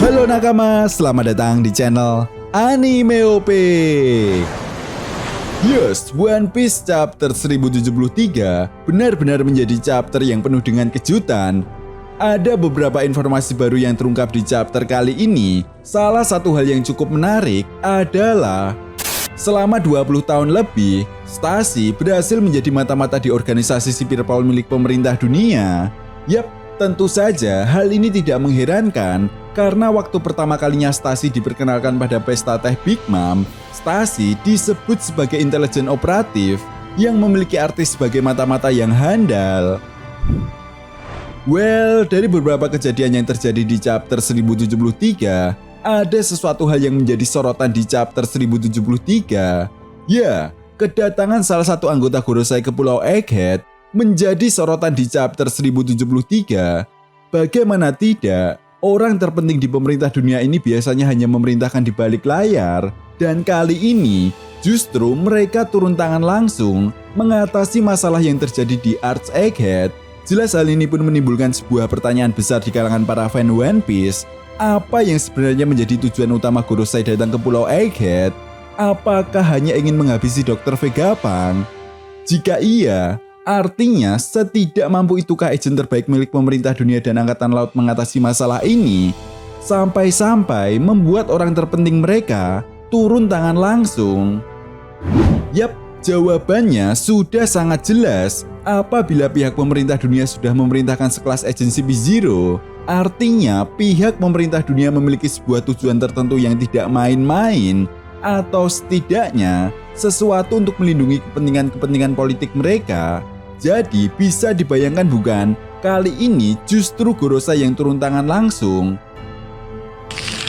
Halo nakama, selamat datang di channel Animeop. Yes, One Piece chapter 1073 benar-benar menjadi chapter yang penuh dengan kejutan. Ada beberapa informasi baru yang terungkap di chapter kali ini. Salah satu hal yang cukup menarik adalah selama 20 tahun lebih, Stacy berhasil menjadi mata-mata di organisasi sipil milik pemerintah dunia. Yap, tentu saja hal ini tidak mengherankan karena waktu pertama kalinya Stacy diperkenalkan pada pesta teh Big Mom, Stacy disebut sebagai intelijen operatif yang memiliki arti sebagai mata-mata yang handal. Well, dari beberapa kejadian yang terjadi di chapter 1073, ada sesuatu hal yang menjadi sorotan di chapter 1073. Ya, kedatangan salah satu anggota Gorosei ke Pulau Egghead menjadi sorotan di chapter 1073. Bagaimana tidak, orang terpenting di pemerintah dunia ini biasanya hanya memerintahkan di balik layar, dan kali ini justru mereka turun tangan langsung mengatasi masalah yang terjadi di Arch Egghead. Jelas hal ini pun menimbulkan sebuah pertanyaan besar di kalangan para fan One Piece. Apa yang sebenarnya menjadi tujuan utama Gorosei datang ke Pulau Egghead? Apakah hanya ingin menghabisi Dr. Vegapunk? Jika iya, artinya setidak mampu itukah agen terbaik milik pemerintah dunia dan angkatan laut mengatasi masalah ini? Sampai-sampai membuat orang terpenting mereka turun tangan langsung. Yap, jawabannya sudah sangat jelas. Apabila pihak pemerintah dunia sudah memerintahkan sekelas agensi P-Zero, artinya pihak pemerintah dunia memiliki sebuah tujuan tertentu yang tidak main-main, atau setidaknya sesuatu untuk melindungi kepentingan-kepentingan politik mereka. Jadi bisa dibayangkan bukan, kali ini justru Gorosei yang turun tangan langsung.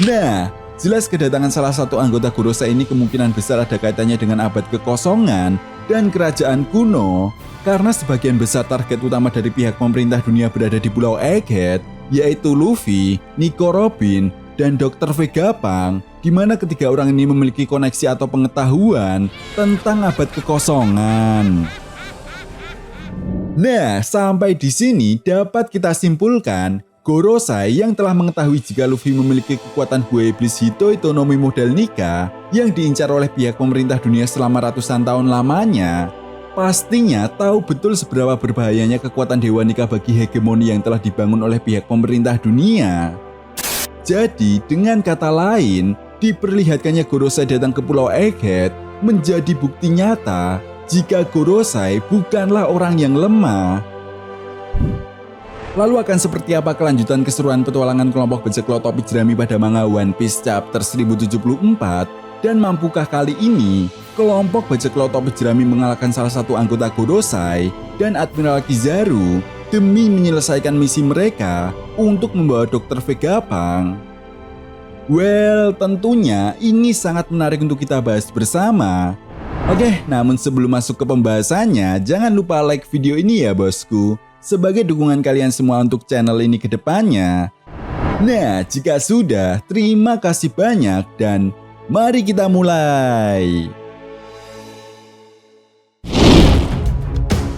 Nah, jelas kedatangan salah satu anggota Gorosei ini kemungkinan besar ada kaitannya dengan abad kekosongan dan kerajaan kuno, karena sebagian besar target utama dari pihak pemerintah dunia berada di Pulau Egghead, yaitu Luffy, Nico Robin, dan Dr. Vegapunk, di mana ketiga orang ini memiliki koneksi atau pengetahuan tentang abad kekosongan. Nah, sampai di sini dapat kita simpulkan, Gorosei yang telah mengetahui jika Luffy memiliki kekuatan buah iblis Hito Itonomi model Nika yang diincar oleh pihak pemerintah dunia selama ratusan tahun lamanya, pastinya tahu betul seberapa berbahayanya kekuatan Dewa Nika bagi hegemoni yang telah dibangun oleh pihak pemerintah dunia. Jadi, dengan kata lain, diperlihatkannya Gorosei datang ke Pulau Egghead menjadi bukti nyata jika Gorosei bukanlah orang yang lemah. Lalu akan seperti apa kelanjutan keseruan petualangan kelompok bajak laut topi jerami pada manga One Piece chapter 1074? Dan mampukah kali ini kelompok bajak laut topi jerami mengalahkan salah satu anggota Gorosei dan Admiral Kizaru demi menyelesaikan misi mereka untuk membawa Dr. Vegapunk? Well, tentunya ini sangat menarik untuk kita bahas bersama. Oke, namun sebelum masuk ke pembahasannya, jangan lupa like video ini ya bosku, sebagai dukungan kalian semua untuk channel ini ke depannya. Nah, jika sudah, terima kasih banyak dan mari kita mulai.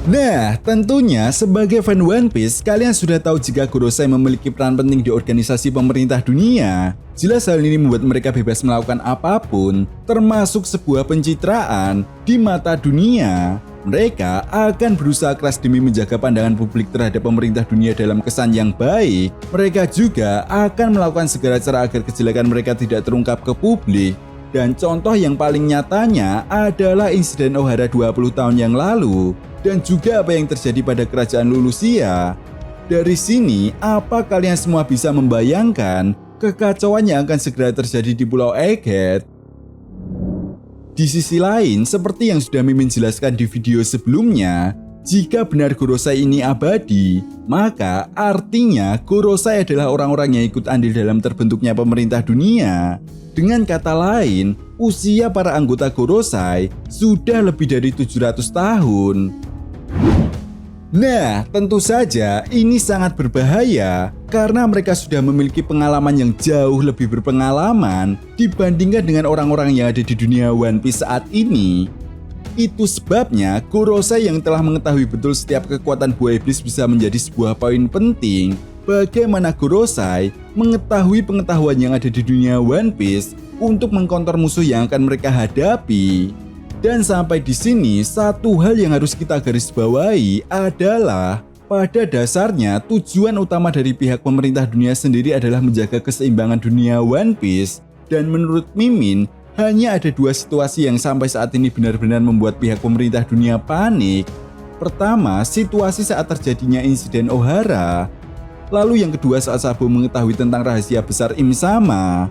Nah, tentunya sebagai fan One Piece, kalian sudah tahu jika Gorosei memiliki peran penting di organisasi pemerintah dunia. Jelas hal ini membuat mereka bebas melakukan apapun, termasuk sebuah pencitraan di mata dunia. Mereka akan berusaha keras demi menjaga pandangan publik terhadap pemerintah dunia dalam kesan yang baik. Mereka juga akan melakukan segala cara agar kejelekan mereka tidak terungkap ke publik. Dan contoh yang paling nyatanya adalah insiden Ohara 20 tahun yang lalu, dan juga apa yang terjadi pada kerajaan Lulusia. Dari sini, apa kalian semua bisa membayangkan kekacauan yang akan segera terjadi di Pulau Egghead? Di sisi lain, seperti yang sudah Mimin jelaskan di video sebelumnya, jika benar Gorosei ini abadi, maka artinya Gorosei adalah orang-orang yang ikut andil dalam terbentuknya pemerintah dunia. Dengan kata lain, usia para anggota Gorosei sudah lebih dari 700 tahun. Nah, tentu saja ini sangat berbahaya karena mereka sudah memiliki pengalaman yang jauh lebih berpengalaman dibandingkan dengan orang-orang yang ada di dunia One Piece saat ini. Itu sebabnya Gorosei yang telah mengetahui betul setiap kekuatan buah iblis bisa menjadi sebuah poin penting bagaimana Gorosei mengetahui pengetahuan yang ada di dunia One Piece untuk mengkonter musuh yang akan mereka hadapi. Dan sampai di sini, satu hal yang harus kita garis bawahi adalah pada dasarnya tujuan utama dari pihak pemerintah dunia sendiri adalah menjaga keseimbangan dunia One Piece. Dan menurut Mimin, hanya ada dua situasi yang sampai saat ini benar-benar membuat pihak pemerintah dunia panik. Pertama, situasi saat terjadinya insiden Ohara. Lalu yang kedua saat Sabo mengetahui tentang rahasia besar Im Sama.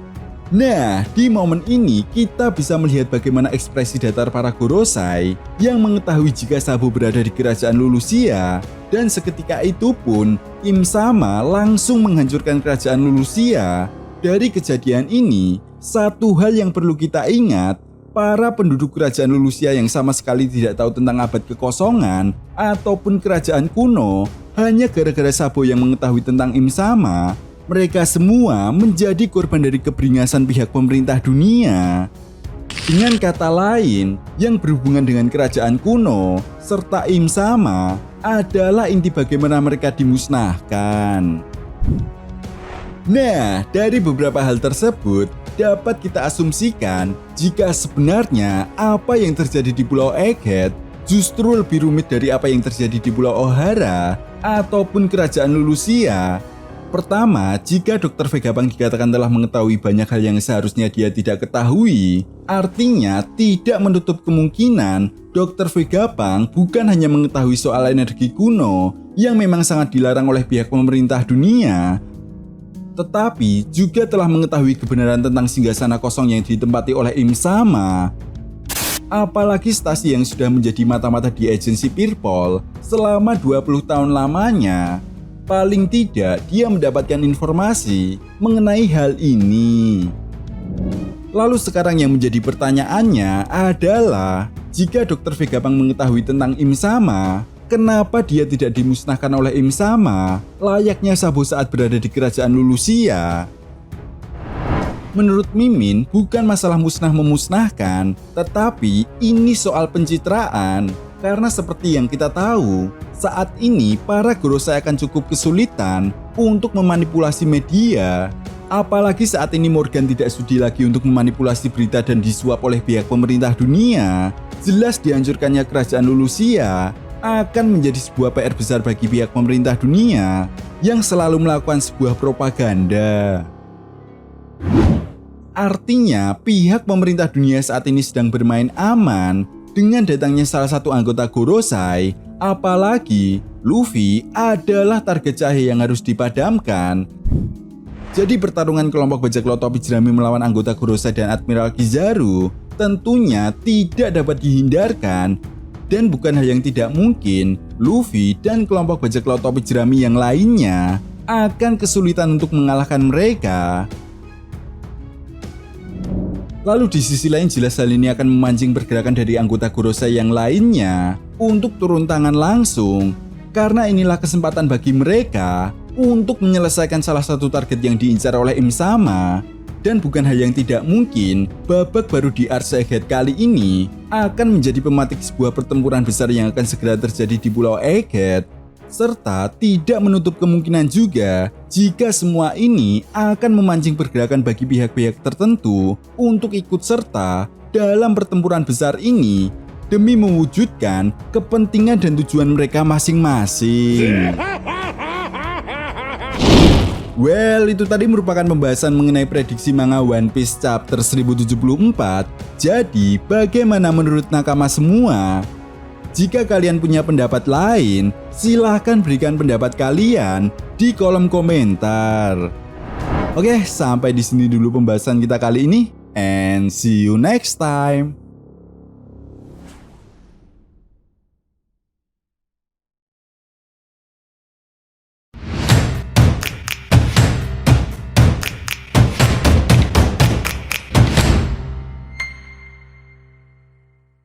Nah, di momen ini kita bisa melihat bagaimana ekspresi datar para Gorosei yang mengetahui jika Sabo berada di kerajaan Lulusia. Dan seketika itu pun, Im Sama langsung menghancurkan kerajaan Lulusia. Dari kejadian ini, satu hal yang perlu kita ingat, para penduduk kerajaan Lulusia yang sama sekali tidak tahu tentang abad kekosongan ataupun kerajaan kuno, hanya gara-gara Sabo yang mengetahui tentang Im Sama, mereka semua menjadi korban dari keberingasan pihak pemerintah dunia. Dengan kata lain, yang berhubungan dengan kerajaan kuno serta Im Sama adalah inti bagaimana mereka dimusnahkan. Nah, dari beberapa hal tersebut, dapat kita asumsikan jika sebenarnya apa yang terjadi di Pulau Egghead justru lebih rumit dari apa yang terjadi di Pulau Ohara ataupun kerajaan Lulusia. Pertama, jika Dr. Vegapunk dikatakan telah mengetahui banyak hal yang seharusnya dia tidak ketahui, artinya tidak menutup kemungkinan Dr. Vegapunk bukan hanya mengetahui soal energi kuno yang memang sangat dilarang oleh pihak pemerintah dunia, tetapi juga telah mengetahui kebenaran tentang singgasana kosong yang ditempati oleh Im Sama. Apalagi stasi yang sudah menjadi mata-mata di agensi Pearpol selama 20 tahun lamanya. Paling tidak dia mendapatkan informasi mengenai hal ini. Lalu sekarang yang menjadi pertanyaannya adalah, jika Dr. Vegapunk mengetahui tentang Im Sama, kenapa dia tidak dimusnahkan oleh Im Sama layaknya Sabo saat berada di kerajaan Lulusia? Menurut Mimin, bukan masalah musnah-memusnahkan, tetapi ini soal pencitraan. Karena seperti yang kita tahu, saat ini para Gorosei akan cukup kesulitan untuk memanipulasi media. Apalagi saat ini Morgan tidak sudi lagi untuk memanipulasi berita dan disuap oleh pihak pemerintah dunia. Jelas dihancurkannya kerajaan Lulusia akan menjadi sebuah PR besar bagi pihak pemerintah dunia yang selalu melakukan sebuah propaganda. Artinya, pihak pemerintah dunia saat ini sedang bermain aman dengan datangnya salah satu anggota Gorosei, apalagi Luffy adalah target cahaya yang harus dipadamkan. Jadi pertarungan kelompok bajak laut topi jerami melawan anggota Gorosei dan Admiral Kizaru tentunya tidak dapat dihindarkan. Dan bukan hal yang tidak mungkin, Luffy dan kelompok bajak laut topi jerami yang lainnya akan kesulitan untuk mengalahkan mereka. Lalu di sisi lain jelas hal ini akan memancing pergerakan dari anggota Gorosei yang lainnya untuk turun tangan langsung. Karena inilah kesempatan bagi mereka untuk menyelesaikan salah satu target yang diincar oleh Im Sama. Dan bukan hal yang tidak mungkin, babak baru di Arc Egghead kali ini akan menjadi pematik sebuah pertempuran besar yang akan segera terjadi di Pulau Egghead. Serta tidak menutup kemungkinan juga jika semua ini akan memancing pergerakan bagi pihak-pihak tertentu untuk ikut serta dalam pertempuran besar ini demi mewujudkan kepentingan dan tujuan mereka masing-masing. Well, itu tadi merupakan pembahasan mengenai prediksi manga One Piece chapter 1074. Jadi, bagaimana menurut nakama semua? Jika kalian punya pendapat lain, silahkan berikan pendapat kalian di kolom komentar. Oke, sampai di sini dulu pembahasan kita kali ini, and see you next time.